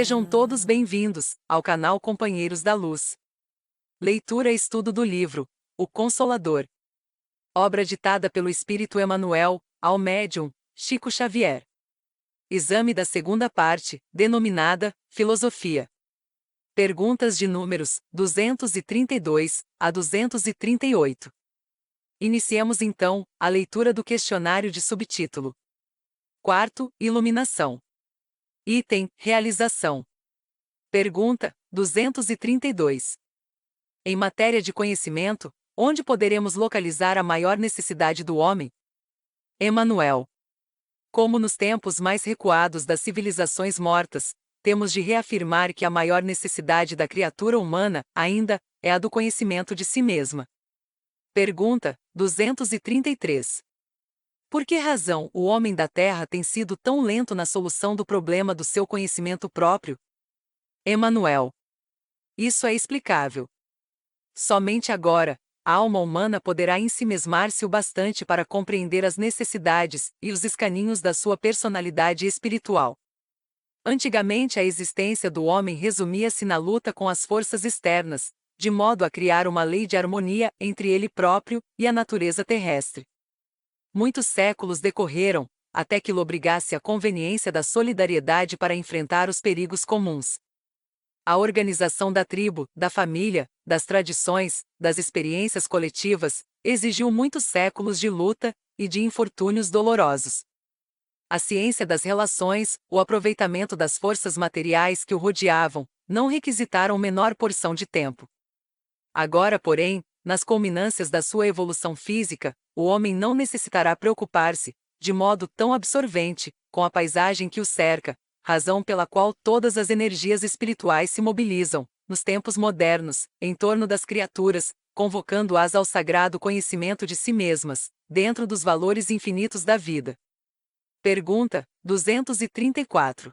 Sejam todos bem-vindos ao canal Companheiros da Luz. Leitura e estudo do livro O Consolador. Obra ditada pelo Espírito Emmanuel ao médium Chico Xavier. Exame da segunda parte, denominada Filosofia. Perguntas de números 232 a 238. Iniciemos então a leitura do questionário de subtítulo. Quarto, Iluminação. Item, Realização. Pergunta 232. Em matéria de conhecimento, onde poderemos localizar a maior necessidade do homem? Emmanuel. Como nos tempos mais recuados das civilizações mortas, temos de reafirmar que a maior necessidade da criatura humana, ainda, é a do conhecimento de si mesma. Pergunta 233. Por que razão o homem da Terra tem sido tão lento na solução do problema do seu conhecimento próprio? Emmanuel. Isso é explicável. Somente agora, a alma humana poderá ensimesmar-se o bastante para compreender as necessidades e os escaninhos da sua personalidade espiritual. Antigamente, a existência do homem resumia-se na luta com as forças externas, de modo a criar uma lei de harmonia entre ele próprio e a natureza terrestre. Muitos séculos decorreram, até que lobrigasse a conveniência da solidariedade para enfrentar os perigos comuns. A organização da tribo, da família, das tradições, das experiências coletivas, exigiu muitos séculos de luta e de infortúnios dolorosos. A ciência das relações, o aproveitamento das forças materiais que o rodeavam, não requisitaram menor porção de tempo. Agora, porém, nas culminâncias da sua evolução física, o homem não necessitará preocupar-se, de modo tão absorvente, com a paisagem que o cerca, razão pela qual todas as energias espirituais se mobilizam, nos tempos modernos, em torno das criaturas, convocando-as ao sagrado conhecimento de si mesmas, dentro dos valores infinitos da vida. Pergunta 234.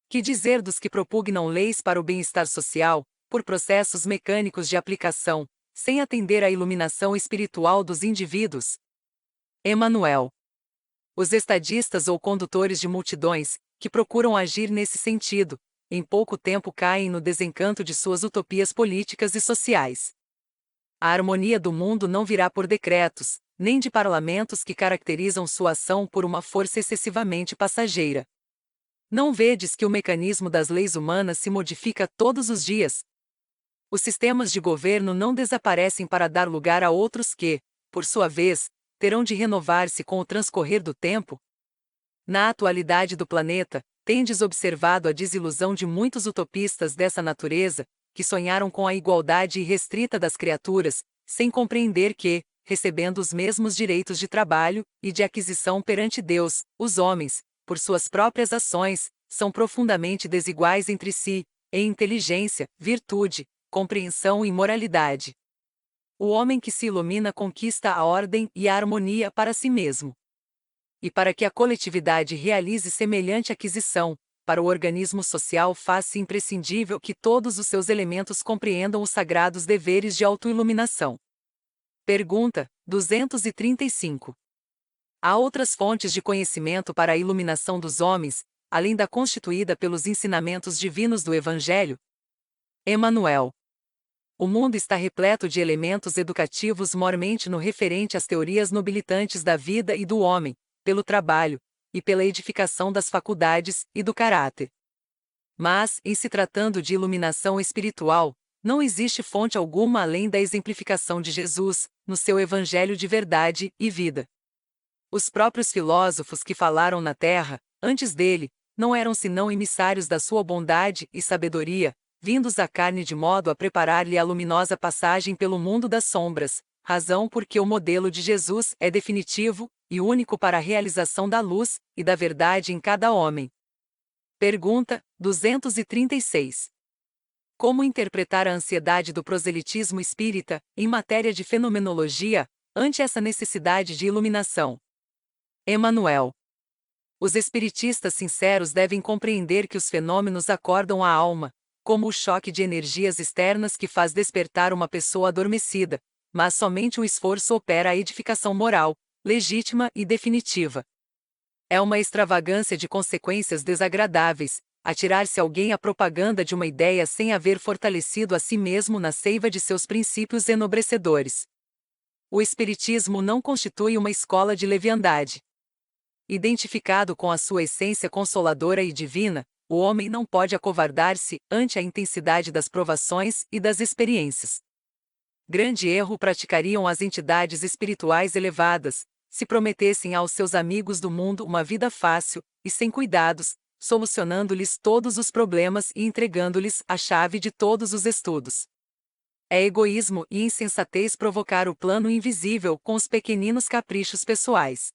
Que dizer dos que propugnam leis para o bem-estar social, por processos mecânicos de aplicação, sem atender à iluminação espiritual dos indivíduos? Emmanuel. Os estadistas ou condutores de multidões, que procuram agir nesse sentido, em pouco tempo caem no desencanto de suas utopias políticas e sociais. A harmonia do mundo não virá por decretos, nem de parlamentos que caracterizam sua ação por uma força excessivamente passageira. Não vedes que o mecanismo das leis humanas se modifica todos os dias? Os sistemas de governo não desaparecem para dar lugar a outros que, por sua vez, terão de renovar-se com o transcorrer do tempo? Na atualidade do planeta, tendes observado a desilusão de muitos utopistas dessa natureza, que sonharam com a igualdade irrestrita das criaturas, sem compreender que, recebendo os mesmos direitos de trabalho e de aquisição perante Deus, os homens, por suas próprias ações, são profundamente desiguais entre si, em inteligência, virtude, compreensão e moralidade. O homem que se ilumina conquista a ordem e a harmonia para si mesmo. E para que a coletividade realize semelhante aquisição, para o organismo social faz-se imprescindível que todos os seus elementos compreendam os sagrados deveres de autoiluminação. Pergunta 235. Há outras fontes de conhecimento para a iluminação dos homens, além da constituída pelos ensinamentos divinos do Evangelho? Emmanuel. O mundo está repleto de elementos educativos mormente no referente às teorias nobilitantes da vida e do homem, pelo trabalho, e pela edificação das faculdades e do caráter. Mas, em se tratando de iluminação espiritual, não existe fonte alguma além da exemplificação de Jesus, no seu Evangelho de verdade e vida. Os próprios filósofos que falaram na terra, antes dele, não eram senão emissários da sua bondade e sabedoria, vindos à carne de modo a preparar-lhe a luminosa passagem pelo mundo das sombras, razão porque o modelo de Jesus é definitivo e único para a realização da luz e da verdade em cada homem. Pergunta 236. Como interpretar a ansiedade do proselitismo espírita, em matéria de fenomenologia, ante essa necessidade de iluminação? Emmanuel. Os espiritistas sinceros devem compreender que os fenômenos acordam a alma, como o choque de energias externas que faz despertar uma pessoa adormecida, mas somente o esforço opera a edificação moral, legítima e definitiva. É uma extravagância de consequências desagradáveis, atirar-se alguém à propaganda de uma ideia sem haver fortalecido a si mesmo na seiva de seus princípios enobrecedores. O Espiritismo não constitui uma escola de leviandade. Identificado com a sua essência consoladora e divina, o homem não pode acovardar-se ante a intensidade das provações e das experiências. Grande erro praticariam as entidades espirituais elevadas, se prometessem aos seus amigos do mundo uma vida fácil e sem cuidados, solucionando-lhes todos os problemas e entregando-lhes a chave de todos os estudos. É egoísmo e insensatez provocar o plano invisível com os pequeninos caprichos pessoais.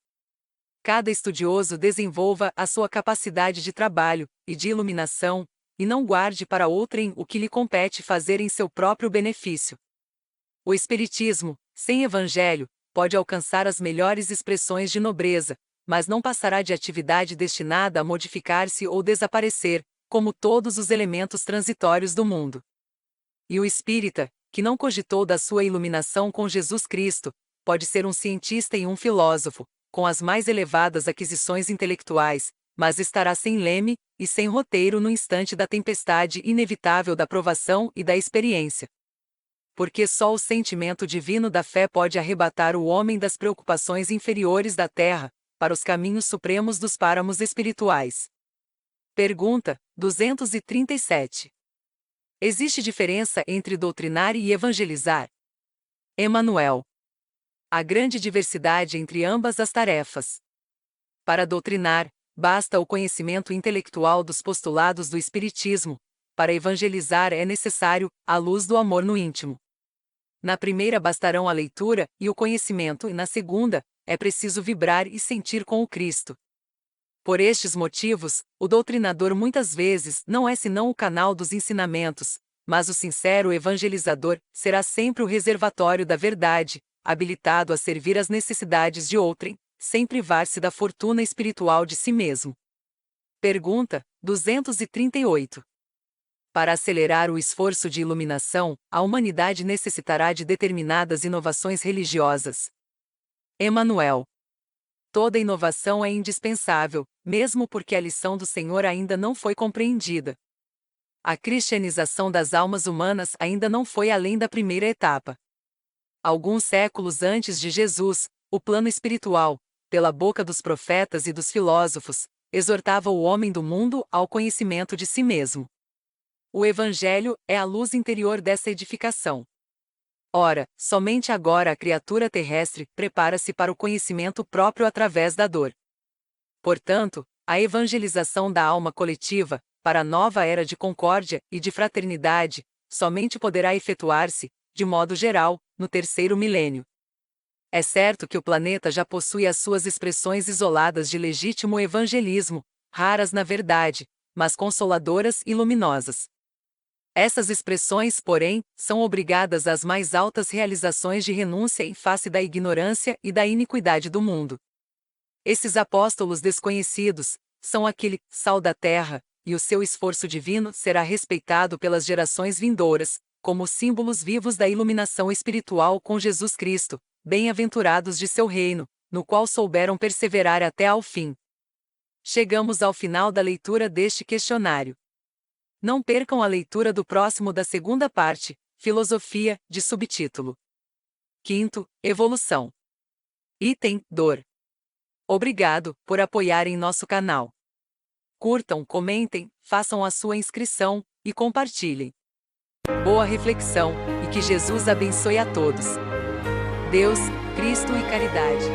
Cada estudioso desenvolva a sua capacidade de trabalho e de iluminação, e não guarde para outrem o que lhe compete fazer em seu próprio benefício. O Espiritismo, sem Evangelho, pode alcançar as melhores expressões de nobreza, mas não passará de atividade destinada a modificar-se ou desaparecer, como todos os elementos transitórios do mundo. E o espírita, que não cogitou da sua iluminação com Jesus Cristo, pode ser um cientista e um filósofo, com as mais elevadas aquisições intelectuais, mas estará sem leme e sem roteiro no instante da tempestade inevitável da provação e da experiência. Porque só o sentimento divino da fé pode arrebatar o homem das preocupações inferiores da terra, para os caminhos supremos dos páramos espirituais. Pergunta 237. Existe diferença entre doutrinar e evangelizar? Emanuel. Há grande diversidade entre ambas as tarefas. Para doutrinar, basta o conhecimento intelectual dos postulados do Espiritismo. Para evangelizar é necessário a luz do amor no íntimo. Na primeira bastarão a leitura e o conhecimento, e na segunda, é preciso vibrar e sentir com o Cristo. Por estes motivos, o doutrinador muitas vezes não é senão o canal dos ensinamentos, mas o sincero evangelizador será sempre o reservatório da verdade, habilitado a servir às necessidades de outrem, sem privar-se da fortuna espiritual de si mesmo. Pergunta 238. Para acelerar o esforço de iluminação, a humanidade necessitará de determinadas inovações religiosas. Emanuel. Toda inovação é indispensável, mesmo porque a lição do Senhor ainda não foi compreendida. A cristianização das almas humanas ainda não foi além da primeira etapa. Alguns séculos antes de Jesus, o plano espiritual, pela boca dos profetas e dos filósofos, exortava o homem do mundo ao conhecimento de si mesmo. O Evangelho é a luz interior dessa edificação. Ora, somente agora a criatura terrestre prepara-se para o conhecimento próprio através da dor. Portanto, a evangelização da alma coletiva, para a nova era de concórdia e de fraternidade, somente poderá efetuar-se, de modo geral, no terceiro milênio. É certo que o planeta já possui as suas expressões isoladas de legítimo evangelismo, raras na verdade, mas consoladoras e luminosas. Essas expressões, porém, são obrigadas às mais altas realizações de renúncia em face da ignorância e da iniquidade do mundo. Esses apóstolos desconhecidos são aquele sal da terra, e o seu esforço divino será respeitado pelas gerações vindouras, como símbolos vivos da iluminação espiritual com Jesus Cristo, bem-aventurados de seu reino, no qual souberam perseverar até ao fim. Chegamos ao final da leitura deste questionário. Não percam a leitura do próximo da segunda parte, Filosofia, de subtítulo 5º, Evolução. Item, dor. Obrigado por apoiarem nosso canal. Curtam, comentem, façam a sua inscrição e compartilhem. Boa reflexão e que Jesus abençoe a todos. Deus, Cristo e caridade.